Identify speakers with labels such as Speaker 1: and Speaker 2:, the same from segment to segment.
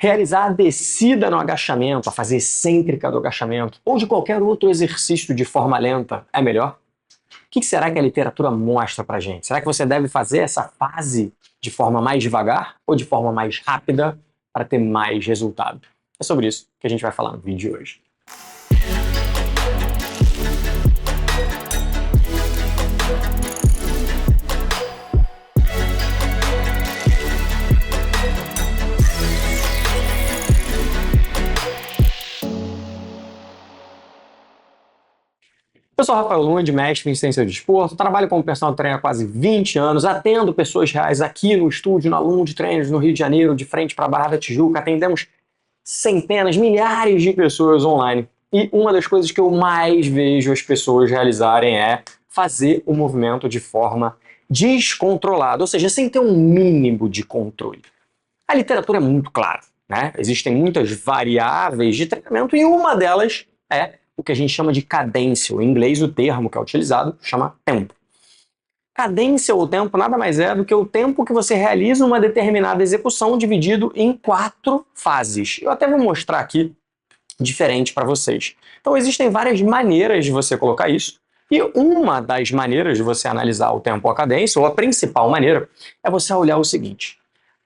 Speaker 1: Realizar a descida no agachamento, a fase excêntrica do agachamento, ou de qualquer outro exercício de forma lenta, é melhor? O que será que a literatura mostra pra gente? Será que você deve fazer essa fase de forma mais devagar ou de forma mais rápida para ter mais resultado? É sobre isso que a gente vai falar no vídeo de hoje. Eu sou Rafael Lund, mestre em ciência do desporto, trabalho como personal trainer há quase 20 anos, atendo pessoas reais aqui no estúdio, na Lund Trainers, no Rio de Janeiro, de frente para a Barra da Tijuca, atendemos centenas, milhares de pessoas online. E uma das coisas que eu mais vejo as pessoas realizarem é fazer o movimento de forma descontrolada, ou seja, sem ter um mínimo de controle. A literatura é muito clara, né? Existem muitas variáveis de treinamento e uma delas é o que a gente chama de cadência. Em inglês, o termo que é utilizado chama tempo. Cadência ou tempo nada mais é do que o tempo que você realiza uma determinada execução dividido em 4 fases. Eu até vou mostrar aqui diferente para vocês. Então existem várias maneiras de você colocar isso. E uma das maneiras de você analisar o tempo ou a cadência, ou a principal maneira, é você olhar o seguinte.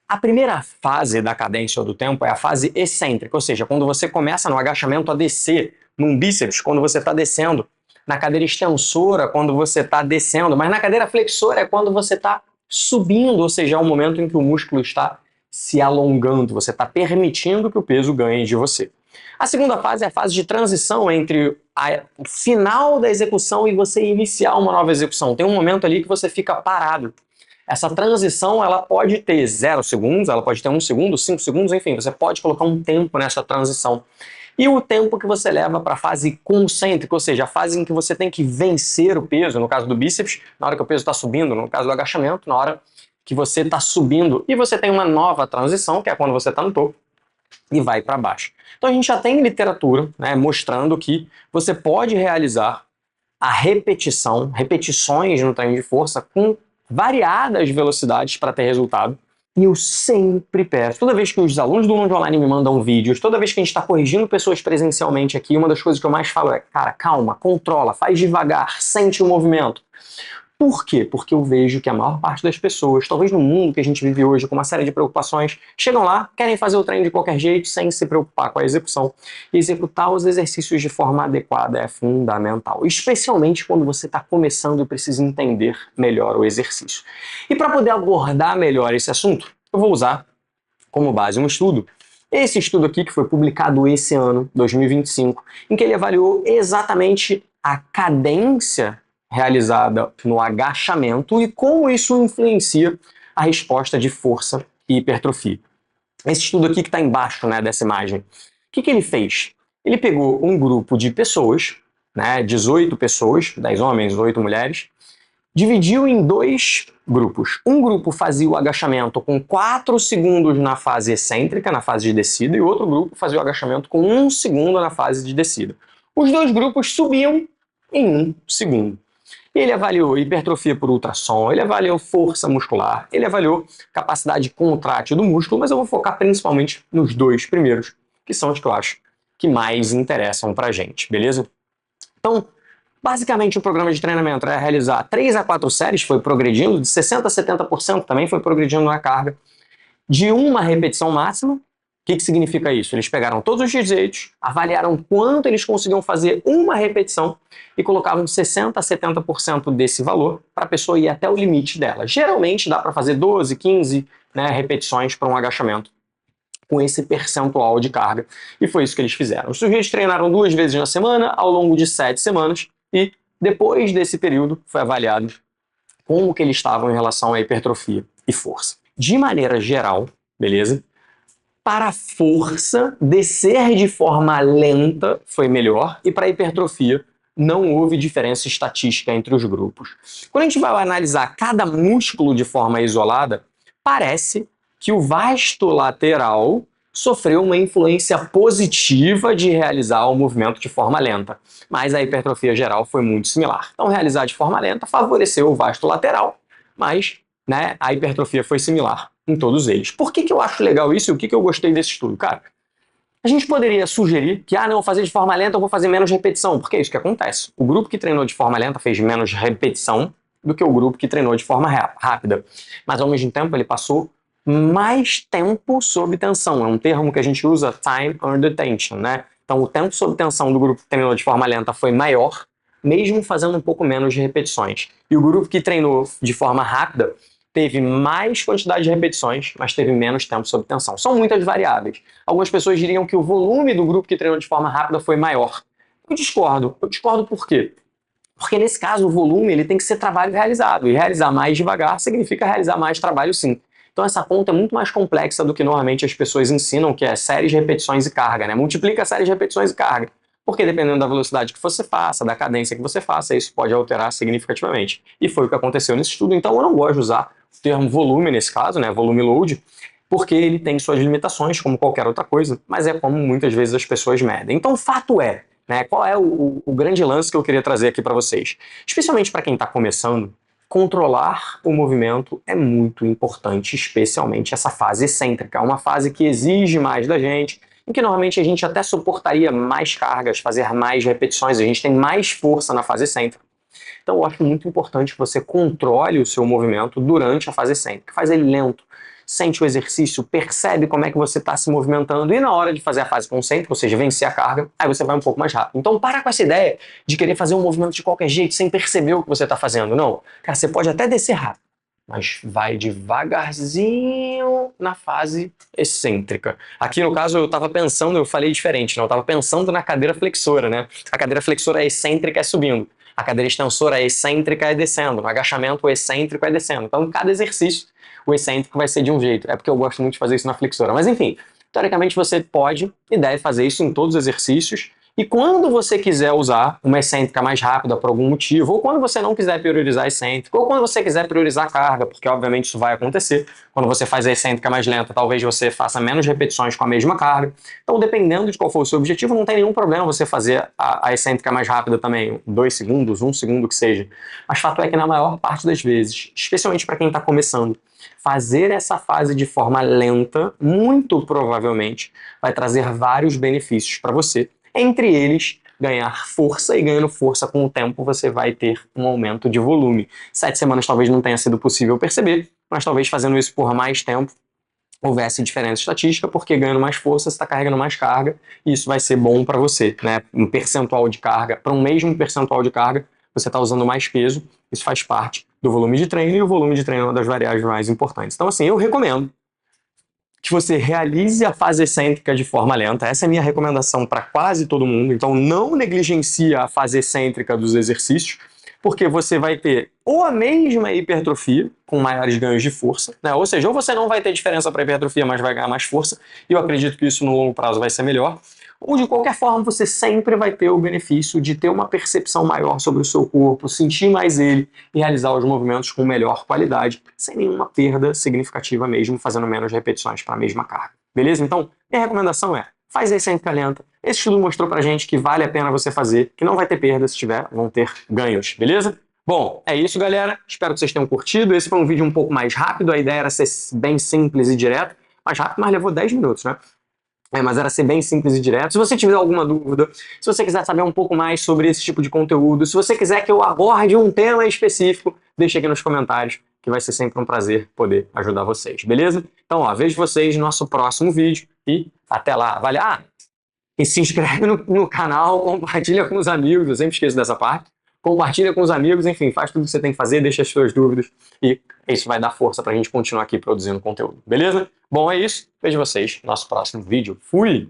Speaker 1: A primeira fase da cadência ou do tempo é a fase excêntrica, ou seja, quando você começa no agachamento a descer num bíceps, quando você está descendo, na cadeira extensora, quando você está descendo, mas na cadeira flexora é quando você está subindo, ou seja, é o momento em que o músculo está se alongando, você está permitindo que o peso ganhe de você. A segunda fase é a fase de transição entre o final da execução e você iniciar uma nova execução. Tem um momento ali que você fica parado. Essa transição ela pode ter 0 segundos, ela pode ter 1 segundo, 5 segundos, enfim, você pode colocar um tempo nessa transição. E o tempo que você leva para a fase concêntrica, ou seja, a fase em que você tem que vencer o peso, no caso do bíceps, na hora que o peso está subindo, no caso do agachamento, na hora que você está subindo. E você tem uma nova transição, que é quando você está no topo e vai para baixo. Então a gente já tem literatura, né, mostrando que você pode realizar a repetições no treino de força com variadas velocidades para ter resultado. E eu sempre peço, toda vez que os alunos do Lund Online me mandam vídeos, toda vez que a gente está corrigindo pessoas presencialmente aqui, uma das coisas que eu mais falo é, cara, calma, controla, faz devagar, sente o movimento. Por quê? Porque eu vejo que a maior parte das pessoas, talvez no mundo que a gente vive hoje, com uma série de preocupações, chegam lá, querem fazer o treino de qualquer jeito, sem se preocupar com a execução. E executar os exercícios de forma adequada é fundamental, especialmente quando você está começando e precisa entender melhor o exercício. E para poder abordar melhor esse assunto, eu vou usar como base um estudo. Esse estudo aqui, que foi publicado esse ano, 2025, em que ele avaliou exatamente a cadência realizada no agachamento e como isso influencia a resposta de força e hipertrofia. Esse estudo aqui que está embaixo, né, dessa imagem, o que ele fez? Ele pegou um grupo de pessoas, né, 18 pessoas, 10 homens, 8 mulheres, dividiu em 2 grupos. Um grupo fazia o agachamento com 4 segundos na fase excêntrica, na fase de descida, e outro grupo fazia o agachamento com 1 segundo na fase de descida. Os 2 grupos subiam em 1 segundo. Ele avaliou hipertrofia por ultrassom, ele avaliou força muscular, ele avaliou capacidade contrátil do músculo, mas eu vou focar principalmente nos 2 primeiros, que são os que eu acho que mais interessam pra gente, beleza? Então, basicamente o programa de treinamento é realizar 3 a 4 séries, foi progredindo, de 60% a 70% também foi progredindo na carga, de uma repetição máxima. O que significa isso? Eles pegaram todos os jeitos, avaliaram quanto eles conseguiam fazer uma repetição e colocavam 60% a 70% desse valor para a pessoa ir até o limite dela. Geralmente dá para fazer 12, 15 repetições para um agachamento com esse percentual de carga. E foi isso que eles fizeram. Os sujeitos treinaram 2 vezes na semana, ao longo de 7 semanas, e depois desse período foi avaliado como que eles estavam em relação à hipertrofia e força. De maneira geral, beleza? Para a força, descer de forma lenta foi melhor e para a hipertrofia não houve diferença estatística entre os grupos. Quando a gente vai analisar cada músculo de forma isolada, parece que o vasto lateral sofreu uma influência positiva de realizar o movimento de forma lenta, mas a hipertrofia geral foi muito similar. Então realizar de forma lenta favoreceu o vasto lateral, mas a hipertrofia foi similar em todos eles. Por que que eu acho legal isso e o que que eu gostei desse estudo? Cara, a gente poderia sugerir que, não, fazer de forma lenta eu vou fazer menos repetição, porque é isso que acontece. O grupo que treinou de forma lenta fez menos repetição do que o grupo que treinou de forma rápida. Mas, ao mesmo tempo, ele passou mais tempo sob tensão. É um termo que a gente usa, time under tension, né? Então, o tempo sob tensão do grupo que treinou de forma lenta foi maior, mesmo fazendo um pouco menos de repetições. E o grupo que treinou de forma rápida teve mais quantidade de repetições, mas teve menos tempo sob tensão. São muitas variáveis. Algumas pessoas diriam que o volume do grupo que treinou de forma rápida foi maior. Eu discordo. Eu discordo por quê? Porque nesse caso o volume ele tem que ser trabalho realizado, e realizar mais devagar significa realizar mais trabalho sim. Então essa conta é muito mais complexa do que normalmente as pessoas ensinam, que é séries, repetições e carga, né? Multiplica séries, repetições e carga. Porque dependendo da velocidade que você faça, da cadência que você faça, isso pode alterar significativamente. E foi o que aconteceu nesse estudo. Então eu não gosto de usar o termo volume nesse caso, né? Volume load, porque ele tem suas limitações, como qualquer outra coisa, mas é como muitas vezes as pessoas medem. Então o fato é, né, qual é o grande lance que eu queria trazer aqui para vocês? Especialmente para quem está começando, controlar o movimento é muito importante, especialmente essa fase excêntrica. É uma fase que exige mais da gente, em que normalmente a gente até suportaria mais cargas, fazer mais repetições, a gente tem mais força na fase excêntrica. Então eu acho muito importante que você controle o seu movimento durante a fase excêntrica. Faz ele lento, sente o exercício, percebe como é que você está se movimentando e na hora de fazer a fase concêntrica, ou seja, vencer a carga, aí você vai um pouco mais rápido. Então para com essa ideia de querer fazer um movimento de qualquer jeito sem perceber o que você está fazendo. Não, cara, você pode até descer rápido, mas vai devagarzinho na fase excêntrica. Aqui no caso eu estava pensando, eu falei diferente, não, eu estava pensando na cadeira flexora, né? A cadeira flexora é excêntrica, é subindo. A cadeira extensora é excêntrica, é descendo. No agachamento, o excêntrico é descendo. Então, cada exercício, o excêntrico vai ser de um jeito. É porque eu gosto muito de fazer isso na flexora. Mas, enfim, teoricamente você pode e deve fazer isso em todos os exercícios. E quando você quiser usar uma excêntrica mais rápida por algum motivo, ou quando você não quiser priorizar a excêntrica, ou quando você quiser priorizar a carga, porque obviamente isso vai acontecer. Quando você faz a excêntrica mais lenta, talvez você faça menos repetições com a mesma carga. Então, dependendo de qual for o seu objetivo, não tem nenhum problema você fazer a excêntrica mais rápida também, 2 segundos, 1 segundo que seja. Mas fato é que na maior parte das vezes, especialmente para quem está começando, fazer essa fase de forma lenta, muito provavelmente, vai trazer vários benefícios para você. Entre eles, ganhar força, e ganhando força com o tempo você vai ter um aumento de volume. 7 semanas talvez não tenha sido possível perceber, mas talvez fazendo isso por mais tempo houvesse diferença estatística, porque ganhando mais força você está carregando mais carga, e isso vai ser bom para você, né? Um percentual de carga, para um mesmo percentual de carga, você está usando mais peso, isso faz parte do volume de treino, e o volume de treino é uma das variáveis mais importantes. Então assim, eu recomendo que você realize a fase excêntrica de forma lenta. Essa é a minha recomendação para quase todo mundo. Então não negligencie a fase excêntrica dos exercícios, porque você vai ter ou a mesma hipertrofia, com maiores ganhos de força, né? Ou seja, ou você não vai ter diferença para hipertrofia, mas vai ganhar mais força, e eu acredito que isso no longo prazo vai ser melhor. Ou de qualquer forma, você sempre vai ter o benefício de ter uma percepção maior sobre o seu corpo, sentir mais ele e realizar os movimentos com melhor qualidade, sem nenhuma perda significativa mesmo, fazendo menos repetições para a mesma carga. Beleza? Então, minha recomendação é, faz a excêntrica lenta. Esse estudo mostrou pra gente que vale a pena você fazer, que não vai ter perda, se tiver, vão ter ganhos, beleza? Bom, é isso, galera. Espero que vocês tenham curtido. Esse foi um vídeo um pouco mais rápido, a ideia era ser bem simples e direto. Mais rápido, mas levou 10 minutos, né? Mas era ser bem simples e direto. Se você tiver alguma dúvida, se você quiser saber um pouco mais sobre esse tipo de conteúdo, se você quiser que eu aborde um tema específico, deixa aqui nos comentários, que vai ser sempre um prazer poder ajudar vocês, beleza? Então, ó, vejo vocês no nosso próximo vídeo e até lá. Vale? E se inscreve no canal, compartilha com os amigos, eu sempre esqueço dessa parte. Compartilha com os amigos, enfim, faz tudo o que você tem que fazer, deixa as suas dúvidas e isso vai dar força pra gente continuar aqui produzindo conteúdo, beleza? Bom, é isso. Vejo vocês no nosso próximo vídeo. Fui!